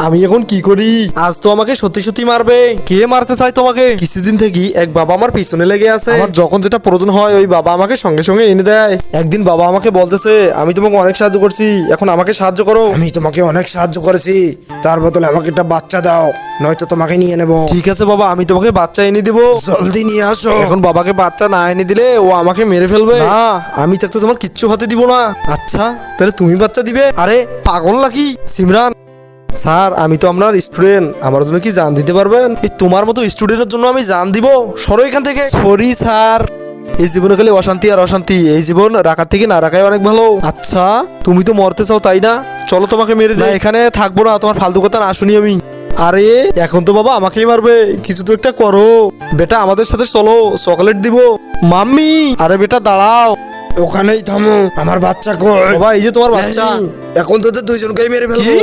আমি এখন কি করি? আজ তো আমাকে সত্যি সত্যি মারবে। কে মারতে চায় তোমাকে? কিছুদিন থেকে এক বাবা আমার পিছনে লেগে আছে। আমার যখন যেটা প্রয়োজন হয় ওই বাবা আমাকে সঙ্গে সঙ্গে এনে দেয়। একদিন বাবা আমাকে বলতেছে, আমি তোমাকে অনেক সাহায্য করছি, এখন আমাকে সাহায্য করো। আমি তোমাকে অনেক সাহায্য করেছি, তার বদলে আমাকে একটা বাচ্চা দাও, নয়তো তোমাকে নিয়ে নেব। ঠিক আছে বাবা, আমি তোমাকে বাচ্চা এনে দিব। জলদি নিয়ে আসো। এখন বাবাকে বাচ্চা না এনে দিলে ও আমাকে মেরে ফেলবে। না, আমি থাকতে তোমার কিচ্ছু হতে দিব না। আচ্ছা, তাহলে তুমি বাচ্চা দিবে? আরে পাগল নাকি সিমরান? স্যার, আমি তো আপনার স্টুডেন্ট, আমার জন্য কি জান দিতে পারবেন? এই তোমার মতো স্টুডেন্টের জন্য আমি জান দিব? সরো এখান থেকে। Sorry sir. এই জীবনে খালি অশান্তি আর অশান্তি, এই জীবন রাখার থেকে না রাখাই অনেক ভালো। আচ্ছা, তুমি তো মরতে চাও তাই না? চলো তোমাকে মেরে দেয়। এখানে থাকবো না, তোমার ফালতু কথা না শুনি আমি। আরে এখন তো বাবা আমাকেই মারবে, কিছু তো একটা করো। বেটা আমাদের সাথে চলো, চকলেট দিব। মাম্মি, আরে বেটা দাঁড়াও। ওখানেই থামো, আমার বাচ্চা কই? বাবা এই যে তোমার বাচ্চা। নেই, এখন তোদের দুইজনকেই মেরে ফেলবো। কি?